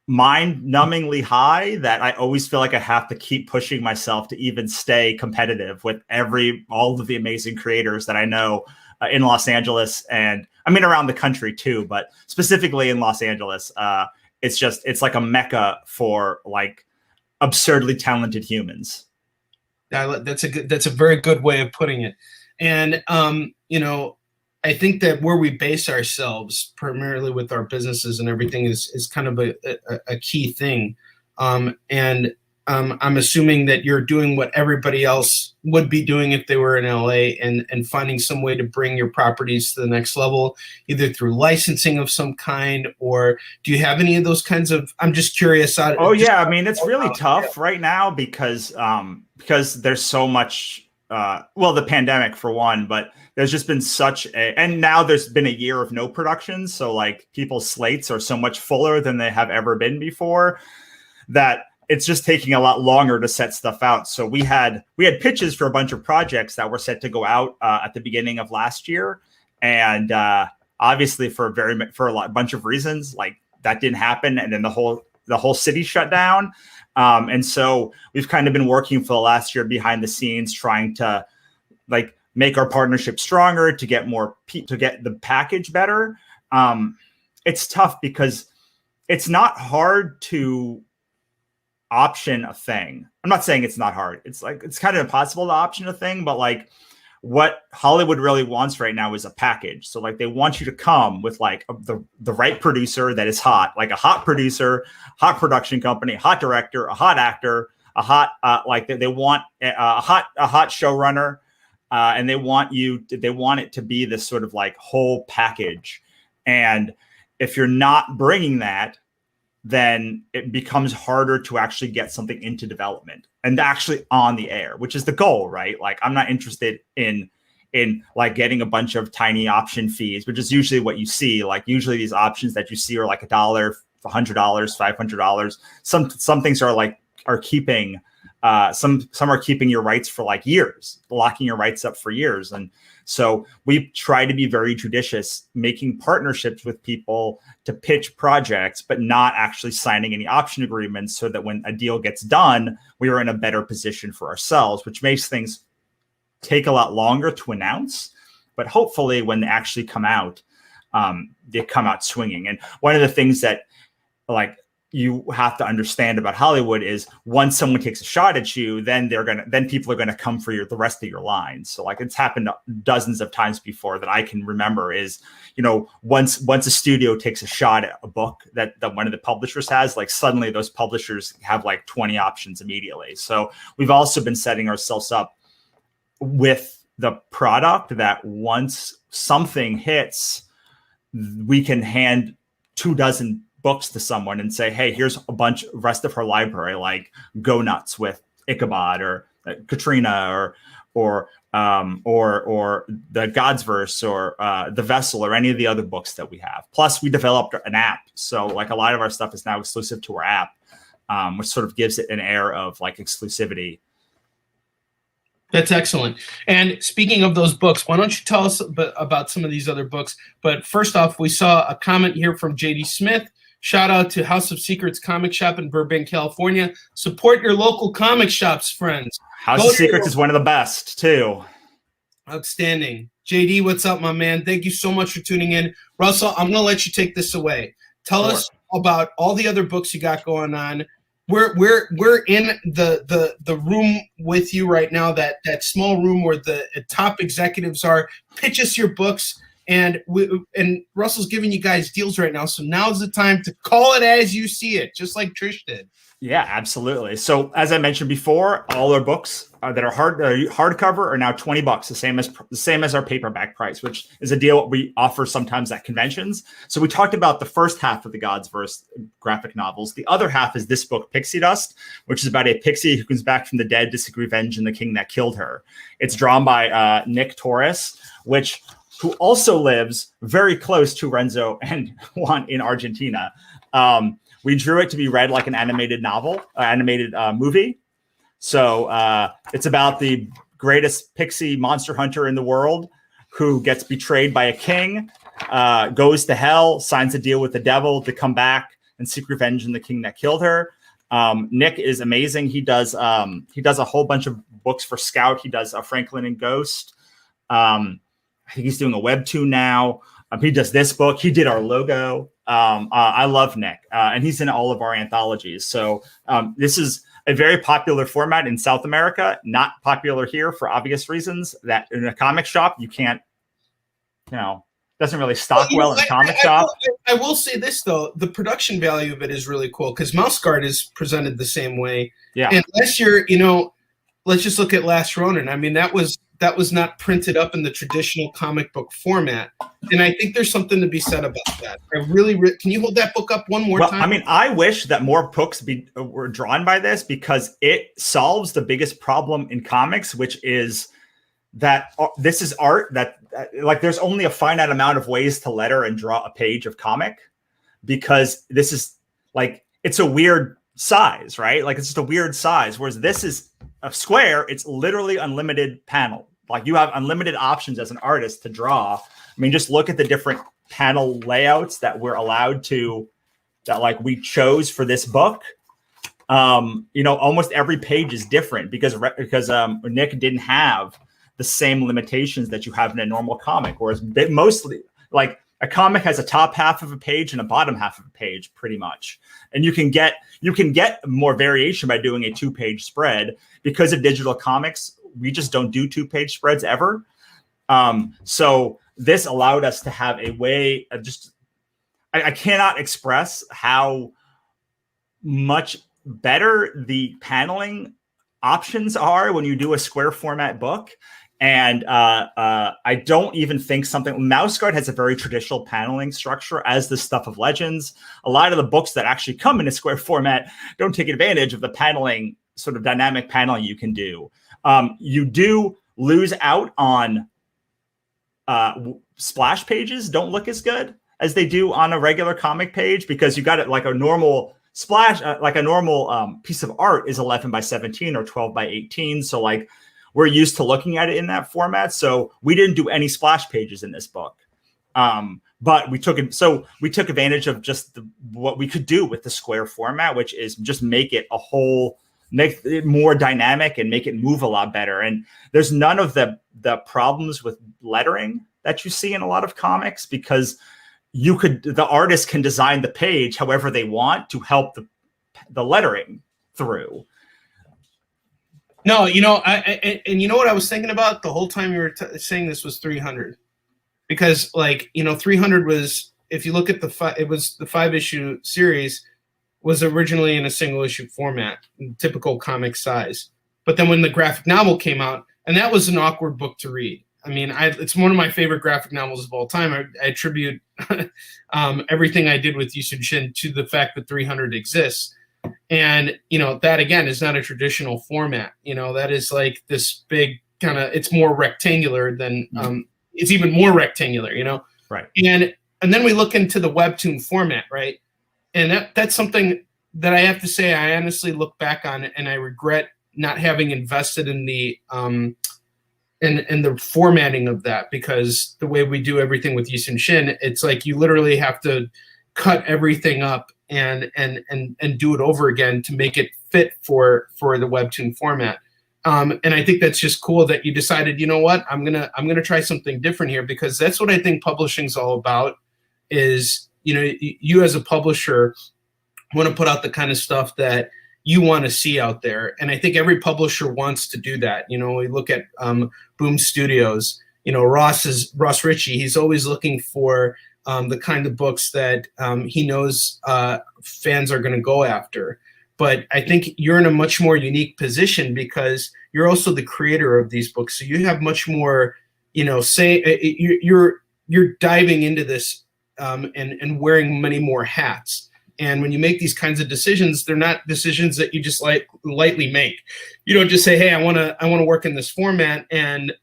mind-numbingly high that I always feel like I have to keep pushing myself to even stay competitive with all of the amazing creators that I know in Los Angeles, and I mean around the country too, but specifically in Los Angeles. It's like a mecca for like absurdly talented humans. That's a very good way of putting it. And I think that where we base ourselves primarily with our businesses and everything is kind of a key thing. And I'm assuming that you're doing what everybody else would be doing if they were in LA and finding some way to bring your properties to the next level, either through licensing of some kind, or do you have any of those kinds of, I'm just curious. I mean, it's really tough right now because there's so much, the pandemic for one, but there's just been and now there's been a year of no production. So like people's slates are so much fuller than they have ever been before that it's just taking a lot longer to set stuff out. So we had pitches for a bunch of projects that were set to go out at the beginning of last year. And obviously for a bunch of reasons, like that didn't happen. And then the whole city shut down. And so we've kind of been working for the last year behind the scenes, trying to like make our partnership stronger, to get to get the package better. It's tough because it's not hard to option a thing. I'm not saying it's not hard. It's kind of impossible to option a thing, but like what Hollywood really wants right now is a package. So like they want you to come with like the right producer that is hot, like a hot producer, hot production company, hot director, a hot actor, a hot they want a hot showrunner, and they want it to be this sort of like whole package. And if you're not bringing that, then it becomes harder to actually get something into development and actually on the air, which is the goal, right? Like I'm not interested in like getting a bunch of tiny option fees, which is usually what you see. Like usually these options that you see are like $1, $100, $500. Some things are keeping some are keeping your rights for like years, locking your rights up for years. And so we try to be very judicious, making partnerships with people to pitch projects, but not actually signing any option agreements, so that when a deal gets done, we are in a better position for ourselves, which makes things take a lot longer to announce. But hopefully when they actually come out, they come out swinging. And one of the things that like you have to understand about Hollywood is once someone takes a shot at you, then people are gonna come for the rest of your lines. So like it's happened dozens of times before that I can remember. Is once a studio takes a shot at a book that one of the publishers has, like suddenly those publishers have like 20 options immediately. So we've also been setting ourselves up with the product that once something hits, we can hand 24 books to someone and say, hey, here's a bunch rest of her library, like Go Nuts with Ichabod or Katrina or the God's Verse or The Vessel or any of the other books that we have. Plus we developed an app. So like a lot of our stuff is now exclusive to our app, which sort of gives it an air of like exclusivity. That's excellent. And speaking of those books, why don't you tell us about some of these other books? But first off, we saw a comment here from JD Smith. Shout out to House of Secrets Comic Shop in Burbank, California. Support your local comic shops, friends. House of Secrets is one of the best, too. Outstanding. JD, what's up, my man? Thank you so much for tuning in. Russell, I'm going to let you take this away. Tell us about all the other books you got going on. We're in the room with you right now, that small room where the top executives are. Pitch us your books. And Russell's giving you guys deals right now. So now's the time to call it as you see it, just like Trish did. Yeah, absolutely. So as I mentioned before, all our books that are hardcover are now $20, the same as our paperback price, which is a deal we offer sometimes at conventions. So we talked about the first half of the Godsverse graphic novels. The other half is this book, Pixie Dust, which is about a pixie who comes back from the dead to seek revenge on the king that killed her. It's drawn by Nick Torres, who also lives very close to Renzo and Juan in Argentina. We drew it to be read like an animated novel, animated movie. So it's about the greatest pixie monster hunter in the world who gets betrayed by a king, goes to hell, signs a deal with the devil to come back and seek revenge on the king that killed her. Nick is amazing. He does a whole bunch of books for Scout. He does Franklin and Ghost. I think he's doing a webtoon now. He does this book. He did our logo. I love Nick, and he's in all of our anthologies. So this is a very popular format in South America, not popular here for obvious reasons. That in a comic shop, you can't, doesn't really stock well in a comic shop. I will say this, though. The production value of it is really cool because Mouse Guard is presented the same way. Yeah. And last year, let's just look at Last Ronin. I mean, that was not printed up in the traditional comic book format. And I think there's something to be said about that. Can you hold that book up one more time? I mean, I wish that more books were drawn by this because it solves the biggest problem in comics, which is that this is art that there's only a finite amount of ways to letter and draw a page of comic because this is it's a weird size, right? It's just a weird size. Whereas this is a square, it's literally unlimited panel. You have unlimited options as an artist to draw. I mean, just look at the different panel layouts that we're allowed to, that we chose for this book. Almost every page is different because Nick didn't have the same limitations that you have in a normal comic, whereas mostly a comic has a top half of a page and a bottom half of a page pretty much. And you can get more variation by doing a 2-page spread. Because of digital comics, we just don't do 2-page spreads ever. So this allowed us to have a way of I cannot express how much better the paneling options are when you do a square format book. And I don't even think Mouse Guard has a very traditional paneling structure, as the Stuff of Legends. A lot of the books that actually come in a square format don't take advantage of the paneling, sort of dynamic paneling you can do. You do lose out on splash pages, don't look as good as they do on a regular comic page because you got it a normal splash, a normal piece of art is 11 by 17 or 12 by 18. So we're used to looking at it in that format. So we didn't do any splash pages in this book. But we took advantage of just what we could do with the square format, which is just make it more dynamic and make it move a lot better. And there's none of the problems with lettering that you see in a lot of comics because the artist can design the page however they want to help the lettering through. No, you know what I was thinking about the whole time you were saying this was 300, because 300 was, if you look at the 5-issue series was originally in a single issue format, typical comic size. But then when the graphic novel came out, and that was an awkward book to read. I mean, it's one of my favorite graphic novels of all time. I attribute everything I did with Yushin Shin to the fact that 300 exists. And, that again is not a traditional format. That is this big kind of, it's more rectangular than, it's even more rectangular, Right. And then we look into the webtoon format, right? And that's something that I have to say, I honestly look back on and I regret not having invested in the, in the formatting of that, because the way we do everything with Yushin Shin, it's you literally have to cut everything up and do it over again to make it fit for the webtoon format. And I think that's just cool that you decided, you know what, I'm gonna try something different here, because that's what I think publishing's all about. Is you as a publisher want to put out the kind of stuff that you want to see out there, and I think every publisher wants to do that. We look at Boom Studios. Ross Ritchie. He's always looking for the kind of books that he knows fans are going to go after. But I think you're in a much more unique position because you're also the creator of these books. So you have much more, you're diving into this and wearing many more hats. And when you make these kinds of decisions, they're not decisions that you just lightly make. You don't just say, "Hey, I want to work in this format," and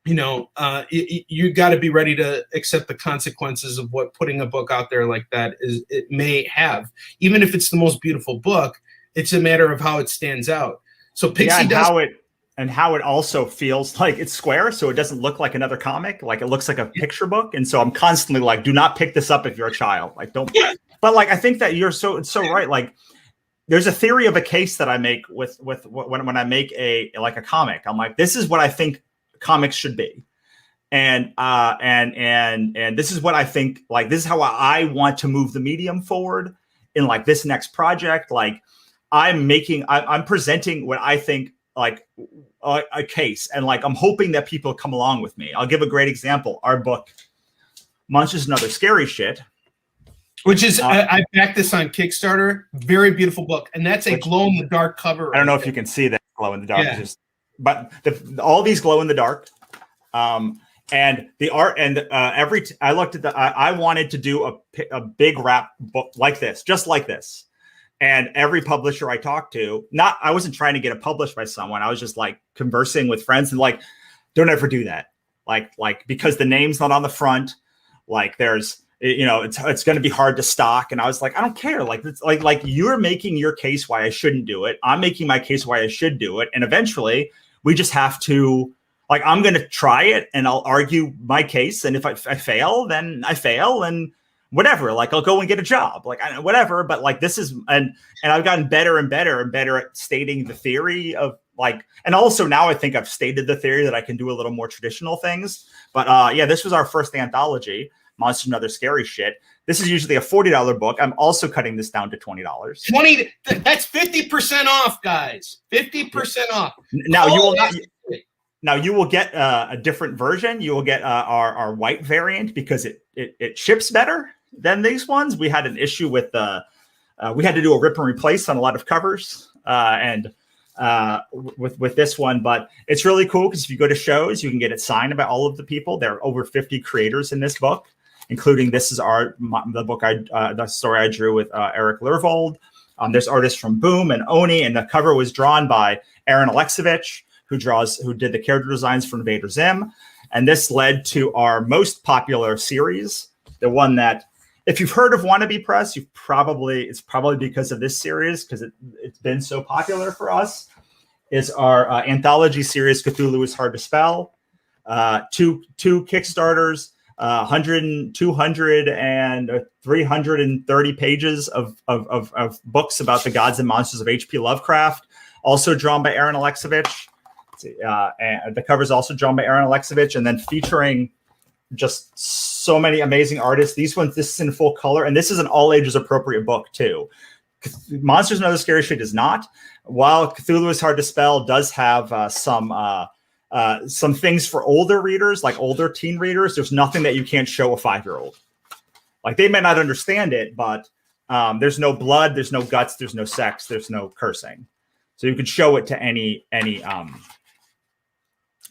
you got to be ready to accept the consequences of what putting a book out there like that it may have. Even if it's the most beautiful book, it's a matter of how it stands out. So Pixie Dust, how it also feels like it's square, so it doesn't look like another comic. Like it looks like a picture book, and so I'm constantly like, "Do not pick this up if you're a child. Like don't." Yeah. But like I think that it's so right. Like there's a theory of a case that I make with when I make a comic. I'm like, this is what I think comics should be, and this is what I think. Like this is how I want to move the medium forward in like this next project. Like I'm presenting what I think like a case, and like I'm hoping that people come along with me. I'll give a great example. Our book, Monsters and Other Scary Shit. Which is, I backed this on Kickstarter. Very beautiful book. And that's a glow-in-the-dark cover. I don't know if you can see that glow-in-the-dark. Yeah. But all these glow-in-the-dark. And the art, and I looked at I wanted to do a big rap book like this, just like this. And every publisher I talked to, I wasn't trying to get it published by someone. I was just like conversing with friends and like, don't ever do that. Like because the name's not on the front, like there's, it's going to be hard to stock. And I was like, I don't care. Like, it's like you're making your case why I shouldn't do it. I'm making my case why I should do it. And eventually we just have to, like, I'm going to try it and I'll argue my case. And if I fail, then I fail and whatever, like I'll go and get a job, like whatever. But like, this is, and I've gotten better and better and better at stating the theory of like, and also now I think I've stated the theory that I can do a little more traditional things. But yeah, this was our first anthology, Monsters and Other Scary Shit. This is usually a $40 book. I'm also cutting this down to $20. That's 50% off, guys. 50% off. Now you will get a different version. You will get our white variant because it ships better than these ones. We had an issue with we had to do a rip and replace on a lot of covers and with this one, but it's really cool because if you go to shows, you can get it signed by all of the people. There are over 50 creators in this book, including this is the story I drew with Eric Lervold. There's artists from Boom and Onrie, and the cover was drawn by Aaron Alexevich, who did the character designs for Invader Zim. And this led to our most popular series, the one that, if you've heard of Wannabe Press, it's probably because of this series, because it's been so popular for us, is our anthology series, Cthulhu is Hard to Spell. Two Kickstarters, 100, 200, and 330 pages of books about the gods and monsters of H.P. Lovecraft, also drawn by Aaron Alexevich. And the cover is also drawn by Aaron Alexevich, and then featuring just so many amazing artists. This is in full color, and this is an all ages appropriate book too. Monsters and Other Scary Shit is not. While Cthulhu is Hard to Spell does have some things for older readers, like older teen readers. There's nothing that you can't show a 5-year-old. Like they may not understand it, but there's no blood, there's no guts, there's no sex, there's no cursing. So you could show it to any.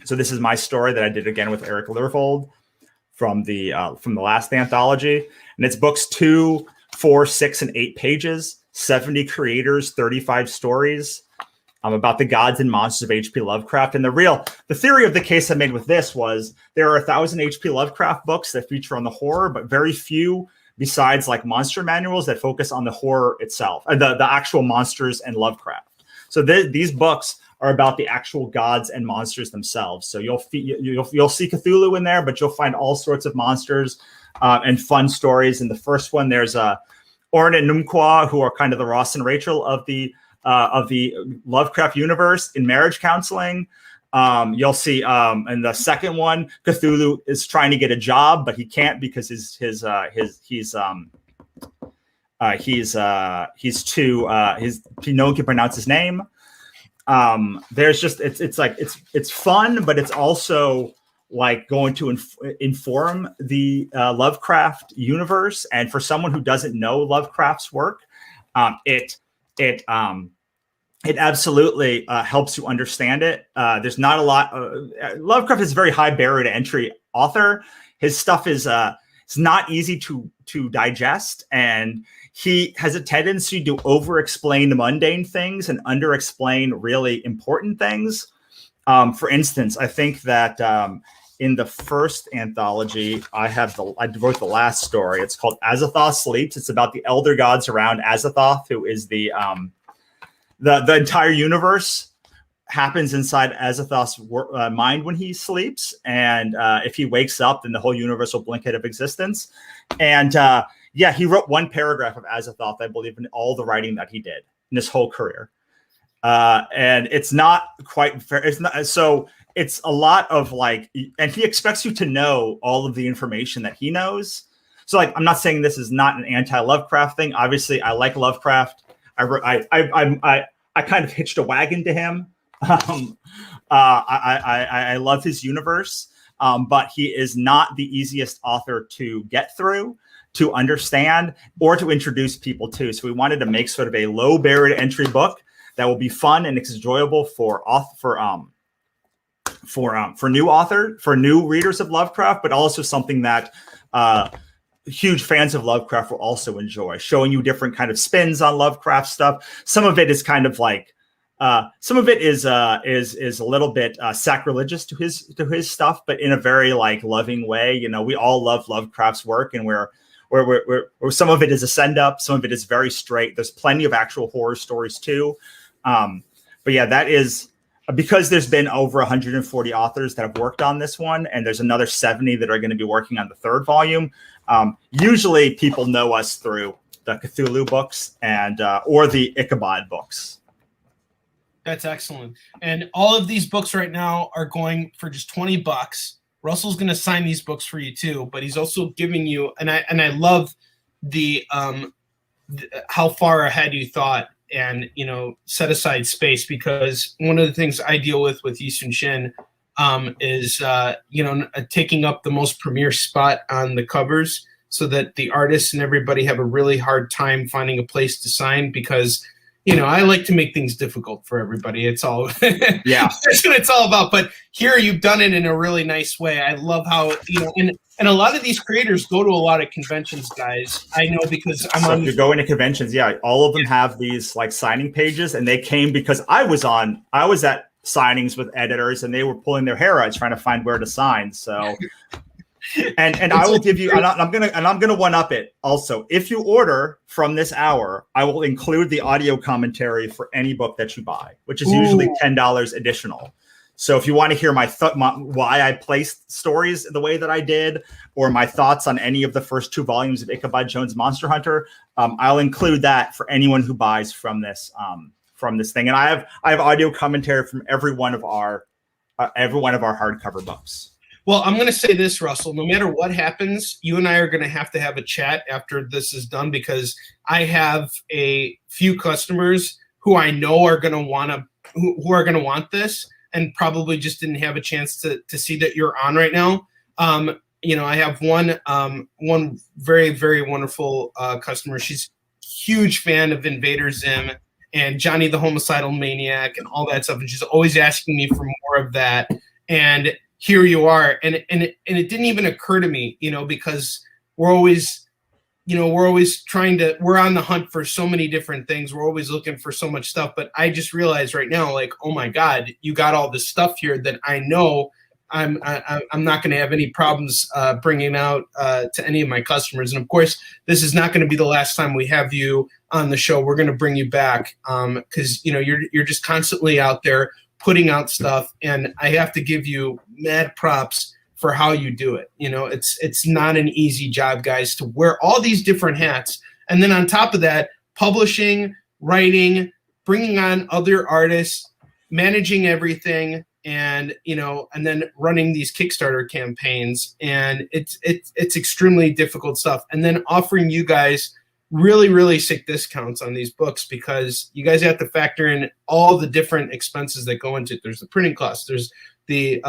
So this is my story that I did again with Eric Lervold from the last anthology, and it's books 2, 4, 6, and 8 pages, 70 creators, 35 stories about the gods and monsters of H.P. Lovecraft. And the theory of the case I made with this was there are 1,000 H.P. Lovecraft books that feature on the horror, but very few besides like monster manuals that focus on the horror itself, the actual monsters and Lovecraft. So these books are about the actual gods and monsters themselves. So you'll see Cthulhu in there, but you'll find all sorts of monsters and fun stories. In the first one, there's Orrin and Numqua, who are kind of the Ross and Rachel of the Lovecraft universe in marriage counseling. You'll see in the second one, Cthulhu is trying to get a job, but he can't because no one can pronounce his name. There's just it's fun, but it's also like going to inform the Lovecraft universe. And for someone who doesn't know Lovecraft's work, it it absolutely helps you understand it. There's not a lot. Lovecraft is a very high barrier to entry author. His stuff is it's not easy to digest, and he has a tendency to over-explain mundane things and under-explain really important things. For instance, I think that in the first anthology, I wrote the last story. It's called Azathoth Sleeps. It's about the elder gods around Azathoth, who is the entire universe happens inside Azathoth's mind when he sleeps. And if he wakes up, then the whole universe will blink out of existence. And he wrote one paragraph of Azathoth, I believe, in all the writing that he did in his whole career. And it's not quite fair. It's not, so it's a lot of and he expects you to know all of the information that he knows. So I'm not saying this is not an anti-Lovecraft thing. Obviously, I like Lovecraft. I kind of hitched a wagon to him. I love his universe, but he is not the easiest author to get through, to understand, or to introduce people to. So we wanted to make sort of a low barrier to entry book that will be fun and enjoyable for new readers of Lovecraft, but also something that huge fans of Lovecraft will also enjoy, showing you different kind of spins on Lovecraft stuff. Some of it is kind of some of it is a little bit sacrilegious to his stuff, but in a very loving way. We all love Lovecraft's work, and where some of it is a send up, some of it is very straight. There's plenty of actual horror stories too. But yeah, that is because there's been over 140 authors that have worked on this one, and there's another 70 that are going to be working on the third volume. Usually people know us through the Cthulhu books and or the Ichabod books. That's excellent. And all of these books right now are going for just $20. Russell's going to sign these books for you too, but he's also giving you, and I love the how far ahead you thought, and set aside space, because one of the things I deal with Yi-Sun Shin is taking up the most premier spot on the covers, so that the artists and everybody have a really hard time finding a place to sign, because I like to make things difficult for everybody. It's all that's what it's all about. But here you've done it in a really nice way. I love how and a lot of these creators go to a lot of conventions, guys. I know, because you're going to conventions. Yeah, all of them have these signing pages, and they came because I was at signings with editors, and they were pulling their hair out trying to find where to sign. So, and I will give you, and I'm gonna one up it also. If you order from this hour, I will include the audio commentary for any book that you buy, which is usually $10 additional. So if you want to hear my why I placed stories the way that I did, or my thoughts on any of the first 2 volumes of Ichabod Jones' Monster Hunter, I'll include that for anyone who buys from this thing. And I have audio commentary from every one of our hardcover books. Well, I'm going to say this, Russell. No matter what happens, you and I are going to have a chat after this is done, because I have a few customers who I know are going to want this, and probably just didn't have a chance to see that you're on right now. I have one very, very wonderful customer. She's a huge fan of Invader Zim and Johnny the Homicidal Maniac and all that stuff, and she's always asking me for more of that. And here you are, and it didn't even occur to me, because we're always we're on the hunt for so many different things. We're always looking for so much stuff. But I just realized right now, oh my God, you got all this stuff here that I know I'm not going to have any problems bringing out to any of my customers. And of course, this is not going to be the last time we have you on the show. We're going to bring you back because you're just constantly out there putting out stuff, and I have to give you mad props for how you do it. It's not an easy job, guys, to wear all these different hats. And then on top of that, publishing, writing, bringing on other artists, managing everything, and then running these Kickstarter campaigns. And it's extremely difficult stuff. And then offering you guys really, really sick discounts on these books, because you guys have to factor in all the different expenses that go into it. There's the printing cost, there's the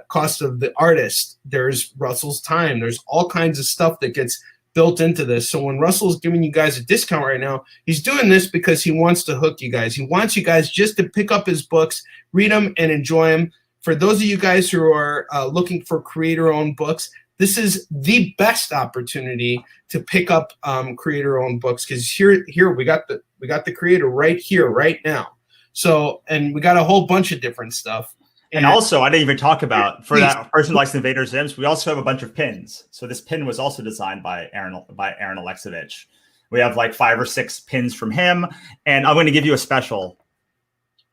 cost of the artist, there's Russell's time, there's all kinds of stuff that gets built into this. So when Russell's giving you guys a discount right now, he's doing this because he wants to hook you guys. He wants you guys just to pick up his books, read them, and enjoy them. For those of you guys who are looking for creator-owned books, this is the best opportunity to pick up creator-owned books, because here we got the creator right here, right now. So, and we got a whole bunch of different stuff. And also, I didn't even talk about, for that person who likes Invader Zims, we also have a bunch of pins. So this pin was also designed by Aaron Alexovich. We have like 5 or 6 pins from him, and I'm going to give you a special.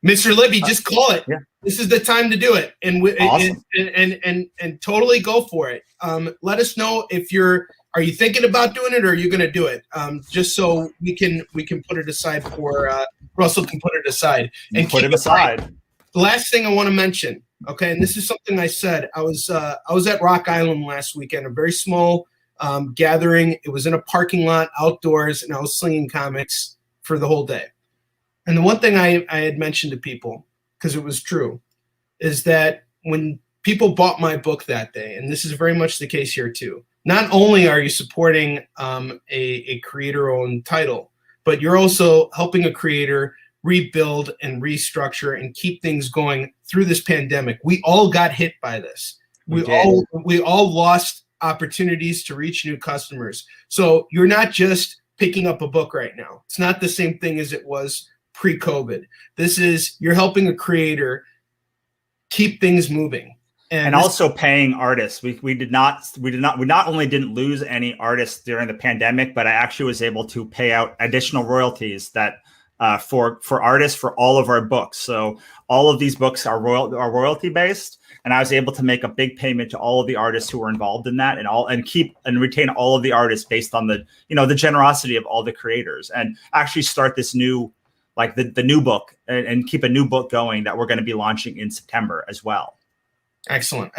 Mr. Libby, just call it. Yeah. This is the time to do it, and awesome. and totally go for it. Let us know if are you thinking about doing it, or are you going to do it? Just so we can put it aside for Russell can put it aside and put it aside. The last thing I want to mention, okay, and this is something I said. I was at Rock Island last weekend, a very small gathering. It was in a parking lot outdoors, and I was slinging comics for the whole day. And the one thing I had mentioned to people, because it was true, is that when people bought my book that day, and this is very much the case here too, not only are you supporting a creator-owned title, but you're also helping a creator rebuild and restructure and keep things going through this pandemic. We all got hit by this. We all lost opportunities to reach new customers. So you're not just picking up a book right now. It's not the same thing as it was pre-COVID. This is, you're helping a creator keep things moving. And also paying artists. We not only didn't lose any artists during the pandemic, but I actually was able to pay out additional royalties that for artists for all of our books. So all of these books are royalty based, and I was able to make a big payment to all of the artists who were involved in that, and keep and retain all of the artists based on the generosity of all the creators, and actually start this new, like the new book, and keep a new book going that we're going to be launching in September as well. Excellent.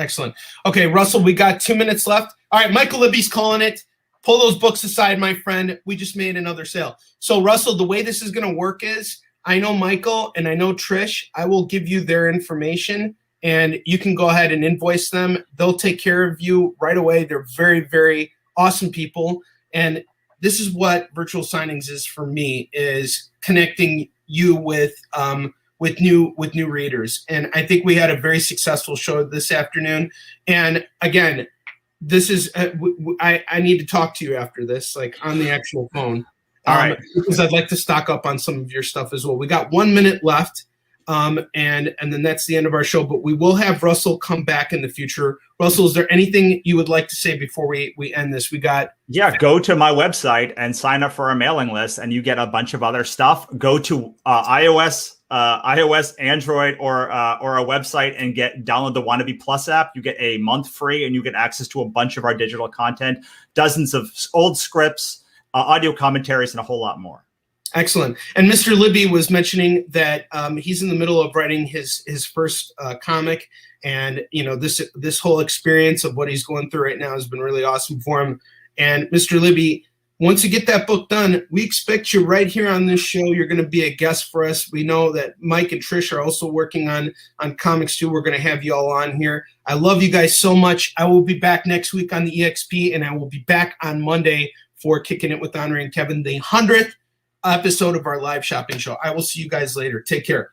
Okay, Russell, we got 2 minutes left. All right, Michael Libby's calling it. Pull those books aside, my friend. We just made another sale. So, Russell, the way this is going to work is, I know Michael and I know Trish. I will give you their information, and you can go ahead and invoice them. They'll take care of you right away. They're very, very awesome people. And this is what virtual signings is for me, is connecting you with new readers. And I think we had a very successful show this afternoon. And again, this is I need to talk to you after this, like on the actual phone. All right. Because I'd like to stock up on some of your stuff as well. We got 1 minute left, and then that's the end of our show. But we will have Russell come back in the future. Russell, is there anything you would like to say before we end this? Go to my website and sign up for our mailing list, and you get a bunch of other stuff. Go to iOS, Android, or our website and download the Wannabe Plus app. You get a month free, and you get access to a bunch of our digital content, dozens of old scripts, audio commentaries, and a whole lot more. Excellent. And Mr. Libby was mentioning that he's in the middle of writing his first comic, and this whole experience of what he's going through right now has been really awesome for him. And Mr. Libby, once you get that book done, we expect you right here on this show. You're going to be a guest for us. We know that Mike and Trish are also working on comics too. We're going to have you all on here. I love you guys so much. I will be back next week on the EXP, and I will be back on Monday for Kicking It with Onrie and Kevin, the 100th episode of our live shopping show. I will see you guys later. Take care.